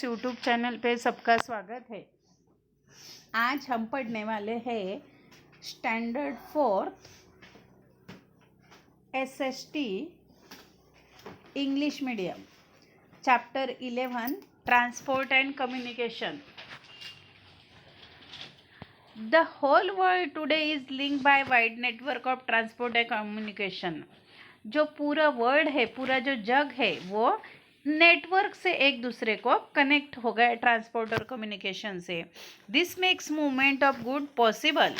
YouTube channel पे सबका स्वागत है। आज हम पढ़ने वाले हैं standard 4 SST English medium chapter 11 transport and communication. The whole world today is linked by wide network of transport and communication। जो पूरा वर्ल्ड है, पूरा जो जग है, वो नेटवर्क से एक दूसरे को कनेक्ट हो गया ट्रांसपोर्ट और कम्युनिकेशन से। This makes movement of good possible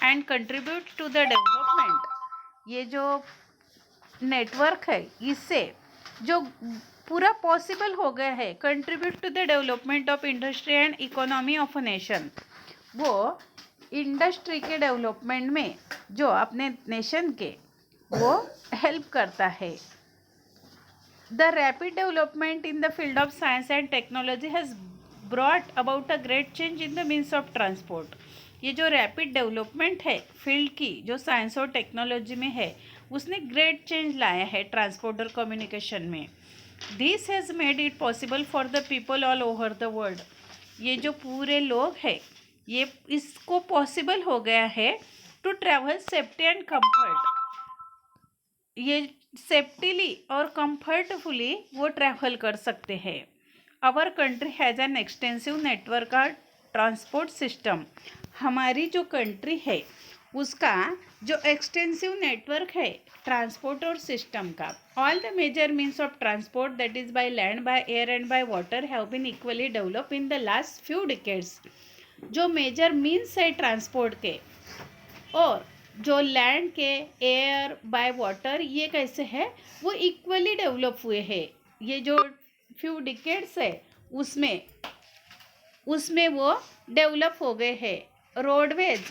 and contribute to the development. ये जो नेटवर्क है, इससे जो पूरा पॉसिबल हो गया है, contribute to the development of industry and economy of a nation. वो इंडस्ट्री के डेवलपमेंट में जो अपने नेशन के वो हेल्प करता है। The rapid development in the field of science and technology has brought about a great change in the means of transport। ये जो रैपिड डेवलपमेंट है फील्ड की, जो साइंस और टेक्नोलॉजी में है, उसने ग्रेट चेंज लाया है ट्रांसपोर्ट और कम्युनिकेशन में। This has made it possible for the people all over the world. ये जो पूरे लोग हैं, ये इसको पॉसिबल हो गया है to travel safety and comfort. ये सेफ्टीली और कंफर्टफुली वो ट्रैवल कर सकते हैं। Our country has an extensive network का ट्रांसपोर्ट सिस्टम। हमारी जो कंट्री है उसका जो एक्सटेंसिव नेटवर्क है ट्रांसपोर्ट और सिस्टम का। All the major means of transport that is by land, by air and by water have been equally develop in the last few decades. जो major means है transport के और जो land के, air, by water, ये कैसे है वो इक्वली डेवलप हुए हैं। ये जो फ्यू डिकेड्स है उसमें वो डेवलप हो गए हैं। Roadways,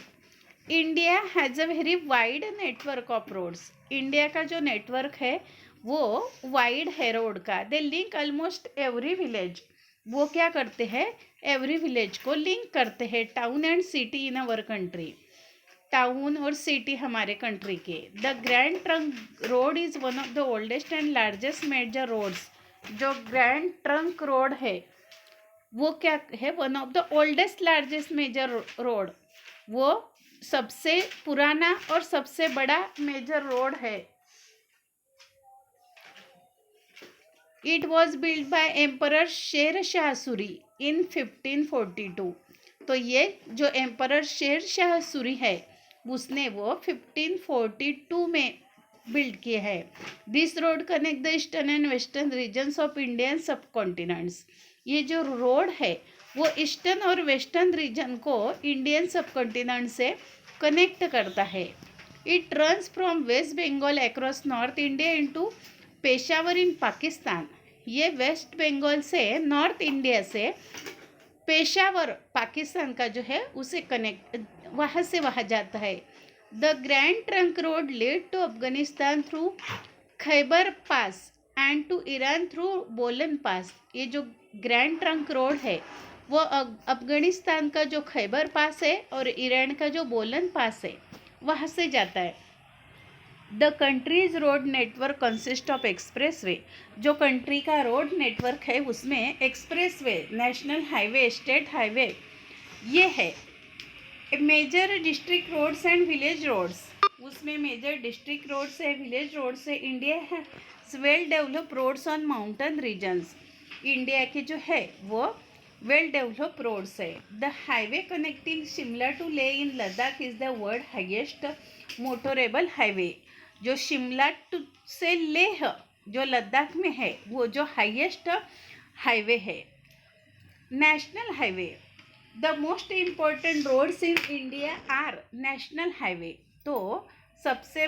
India has a very wide network of roads. India का जो नेटवर्क है वो वाइड है रोड का। They link almost every village. वो क्या करते हैं, एवरी विलेज को लिंक करते हैं। Town and city in our country, town और सिटी हमारे कंट्री के। The grand trunk road is one of the oldest and largest major roads. जो ग्रैंड ट्रंक रोड है वो क्या है, one of the oldest largest major road. वो सबसे पुराना और सबसे बड़ा मेजर रोड है। It was build by emperor Sher Shah Suri इन 1542। तो ये जो एम्परर शेर शाह सूरी है उसने वो 1542 में बिल्ड किया है। This road connect the eastern and western regions of India and subcontinents. ये जो रोड है वो ईस्टर्न और वेस्टर्न रीजन को इंडियन सब कॉन्टिनेंट से कनेक्ट करता है। It runs from West Bengal across North India into Peshawar in Pakistan. ये वेस्ट बंगाल से नॉर्थ इंडिया से पेशावर पाकिस्तान का जो है उसे कनेक्ट, वहाँ से वहाँ जाता है। The grand trunk road lead to Afghanistan through Khyber pass and to Iran through Bolan pass. ये जो ग्रैंड ट्रंक रोड है वो अफगानिस्तान का जो खैबर पास है और ईरान का जो बोलन पास है वहाँ से जाता है। The country's road network consist of expressway. जो कंट्री का रोड नेटवर्क है उसमें expressway, national highway, state highway ये है। Major district roads and village roads, उसमें मेजर डिस्ट्रिक्ट रोड्स है, विलेज रोड्स है। India has well develop roads on mountain regions. India के जो है वो वेल डेवलप रोड्स है। The highway connecting Shimla to Leh in Ladakh is the world highest motorable highway. जो Shimla to से लेह जो लद्दाख में है वो जो हाईएस्ट हाईवे है। National highway, the most important roads in India are national highway. तो सबसे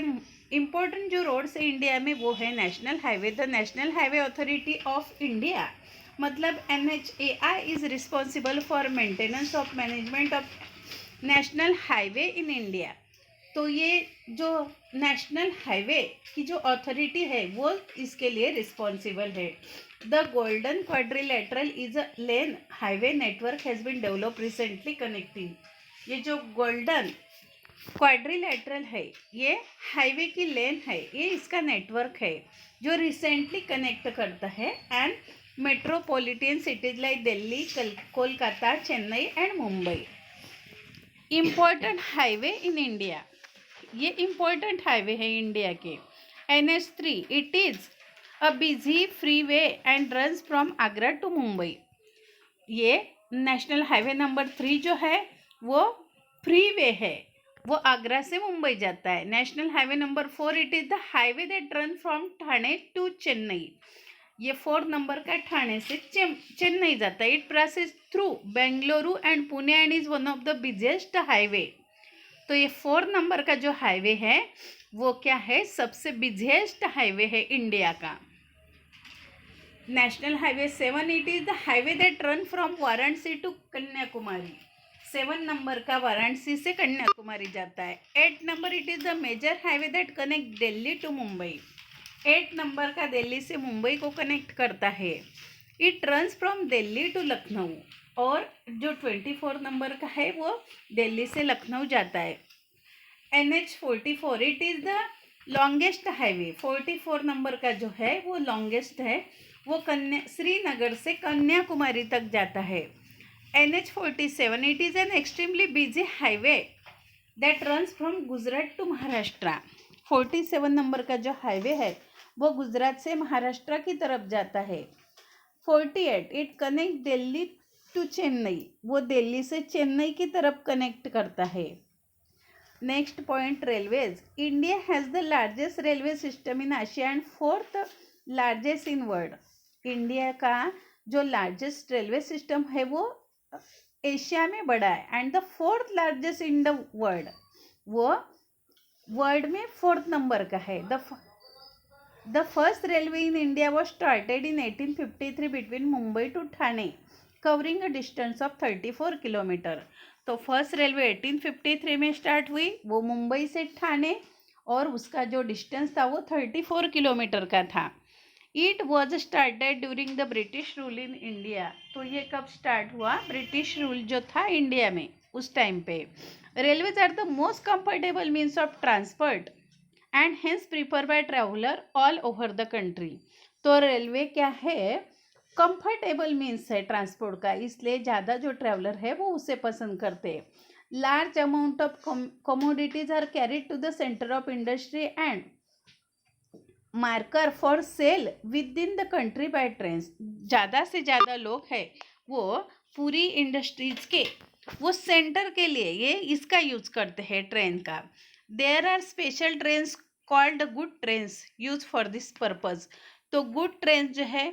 इम्पोर्टेंट जो रोड्स है इंडिया में वो है national highway. The national highway authority of India मतलब NHAI is responsible for maintenance of management of national highway in India. तो ये जो नेशनल हाईवे की जो अथॉरिटी है वो इसके लिए रिस्पॉन्सिबल है। The golden quadrilateral is a lane highway network has been develop recently connecting. ये जो गोल्डन क्वाड्रिलेटरल है ये हाईवे की लेन है, ये इसका नेटवर्क है जो रिसेंटली कनेक्ट करता है। And metropolitan cities like Delhi, Kolkata, Chennai and Mumbai. Important highway in India. ये इम्पोर्टेंट हाईवे है इंडिया के. NH3 it is a busy free way and runs from Agra to Mumbai. ये नेशनल हाईवे नंबर 3 जो है वो free way है, वो आगरा से मुंबई जाता है. National highway number 4 it is the highway that run from Thane to Chennai. ये 4 नंबर का ठाणे से चेन्नई जाता है. It passes through Bengaluru and Pune and is one of the biggest highway. तो ये 4 नंबर का जो हाईवे है वो क्या है, सबसे बिजेस्ट हाईवे है इंडिया का. National highway 7 it is the highway that run from Varanasi to Kanyakumari. 7 number का वाराणसी से कन्याकुमारी जाता है. 8 number it is the major highway that connect Delhi to Mumbai. 8 number का दिल्ली से मुंबई को कनेक्ट करता है. It runs from Delhi to Lucknow. और जो 24 नंबर का है वो दिल्ली से लखनऊ जाता है. NH44 it is the longest highway. 44 number का जो है वो लॉन्गेस्ट है, वो श्रीनगर से कन्याकुमारी तक जाता है. NH47 it is an extremely busy highway that runs from Gujarat to Maharashtra. 47 number का जो हाईवे है वो गुजरात से महाराष्ट्र की तरफ जाता है. 48 it connect Delhi to Chennai. वो दिल्ली से चेन्नई की तरफ कनेक्ट करता है. Next point, railways. India has the largest railway system in Asia and 4th largest in world. India का जो लार्जेस्ट रेलवे सिस्टम है वो एशिया में बड़ा है and the 4th largest in the world. वो वर्ल्ड में 4th नंबर का है. The first railway in India was started in 1853 between Mumbai to Thane covering a distance of 34 kilometre. तो फर्स्ट रेलवे 1853 में स्टार्ट हुई, वो मुंबई से ठाणे, और उसका जो डिस्टेंस था वो 34 किलोमीटर का था. It was started during the British rule in India. तो ये कब स्टार्ट हुआ, ब्रिटिश रूल जो था इंडिया में उस टाइम पे. Railways are the most comfortable means of transport and hence prefer by traveller all over the country. तो रेलवे क्या है, कंफर्टेबल मीन्स है ट्रांसपोर्ट का, इसलिए ज़्यादा जो ट्रैवलर है वो उसे पसंद करते हैं. Large amount of commodities are carried to the centre of industry and market for sale within the country by train. ज़्यादा से ज़्यादा लोग हैं वो पूरी इंडस्ट्रीज के वो सेंटर के लिए ये इसका यूज़ करते हैं ट्रेन का. There are special trains called good trains use for this purpose. तो गुड ट्रेन जो है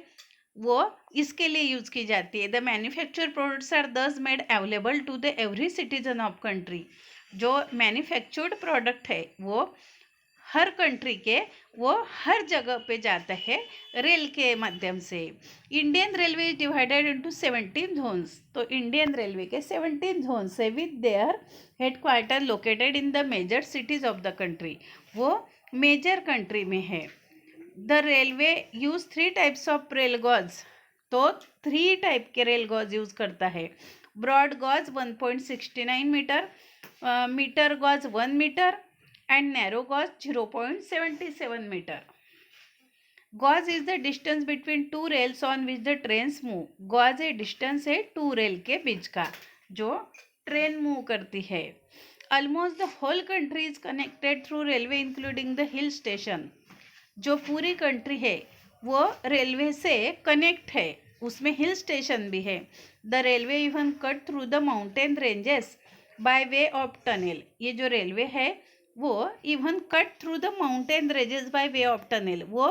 वो इसके लिए यूज़ की जाती है. The manufacture products are thus made available to the every citizen of country. जो मैन्युफैक्चर्ड प्रोडक्ट है वो हर कंट्री के वो हर जगह पे जाता है रेल के माध्यम से. Indian railway is divided into 17 zones. तो इंडियन रेलवे के 17 जोन्स है with their headquarter located in the major cities of the country. वो मेजर कंट्री में है. The railway use 3 types of rail gauge. तो 3 टाइप के रेल गॉज यूज़ करता है. Broad gauge 1.69 metre, metre gauge 1 metre and narrow gauge 0.77 metre. Gauge is the distance between 2 rails on which the trains move. Gauge a distance है 2 rail के बीच का जो train move करती है. Almost the whole country is connected through railway including the hill station. जो पूरी country है वो रेलवे से कनेक्ट है, उसमें हिल स्टेशन भी है. The railway even cut through the mountain ranges by way of tunnel. ये जो रेलवे है वो even cut through the mountain ranges by way of tunnel. वो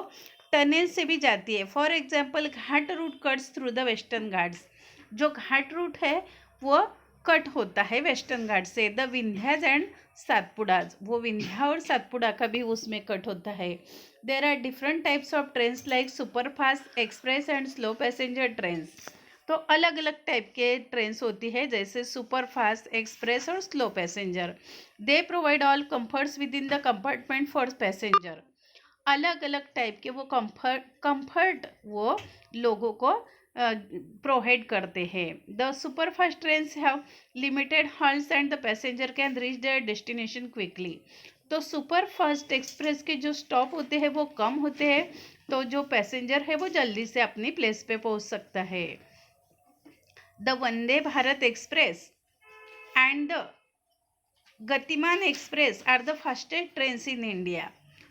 टनल से भी जाती है. For example ghat route cuts through the western Ghats. जो घाट रूट है वो कट होता है वेस्टर्न घाट से. The Vindhyas and Satpuras. वो विंध्या और सातपुड़ा का भी उसमें कट होता है. There are different types of trains like super fast, express and slow passenger trains. तो अलग अलग टाइप के ट्रेन्स होती है जैसे सुपर फास्ट, एक्सप्रेस और slow passenger. They provide all comforts within the compartment for passenger. अलग अलग टाइप के वो कंफर्ट वो लोगों को प्रोवाइड करते हैं. The super fast trains have limited halts and the passenger can reach there destination quickly. तो सुपर फास्ट एक्सप्रेस के जो स्टॉप होते हैं वो कम होते हैं, तो जो पैसेंजर है वो जल्दी से अपनी प्लेस पे पहुंच सकता है। The Vande Bharat express and the Gatiman express are the fastest trains in India.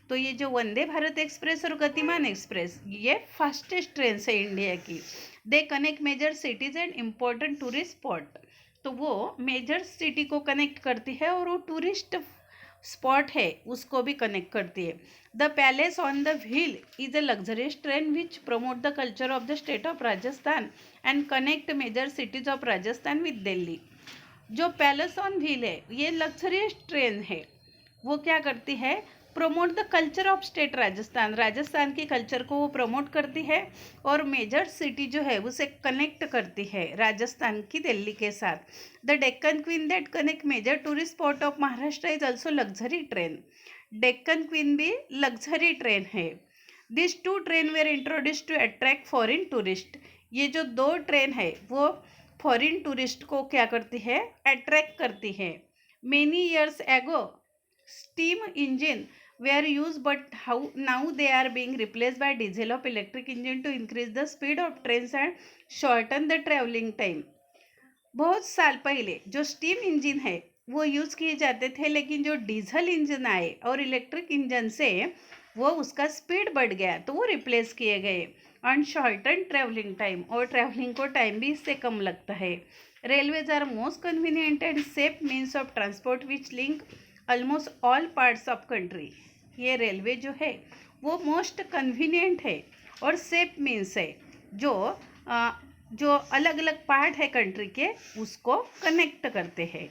तो ये जो वंदे भारत एक्सप्रेस और गतिमान एक्सप्रेस ये फास्टेस्ट ट्रेन्स है इंडिया की। They connect major cities and important tourist spot. तो वो मेजर सिटी को कनेक्ट करती है और वो टूरिस्ट स्पॉट है उसको भी कनेक्ट करती है। The palace on the wheel is a luxurious train which promote the culture of the state of Rajasthan and connect major cities of Rajasthan with Delhi. जो पैलेस ऑन व्हील है ये लग्जरियस ट्रेन है, वो क्या करती है, promote the culture of state Rajasthan, Rajasthan के culture को वो प्रमोट करती है और मेजर सिटी जो है उसे कनेक्ट करती है राजस्थान की दिल्ली के साथ। The Deccan queen that connect major tourist spot of Maharashtra is also luxury train. Deccan queen भी लग्जरी ट्रेन है। This two train were introduce to attract foreign tourist. ये जो दो ट्रेन है वो फॉरेन टूरिस्ट को क्या करती है, अट्रैक्ट करती है। Many years ago steam engine were used, but how now they are being replaced by diesel of electric engine to increase the speed of trains and shorten the traveling time। बहुत साल पहले जो steam engine है वो use किए जाते थे, लेकिन जो डीजल इंजन आए और इलेक्ट्रिक इंजन से वो उसका स्पीड बढ़ गया तो वो रिप्लेस किए गए। एंड शॉर्टन ट्रैवलिंग टाइम, और ट्रैवलिंग को टाइम भी इससे कम लगता है। Railways are most convenient and safe means of transport which link almost all parts of country. ये रेलवे जो है वो मोस्ट कन्वीनियंट है और सेफ मीन्स है जो अलग अलग पार्ट है कंट्री के उसको कनेक्ट करते हैं।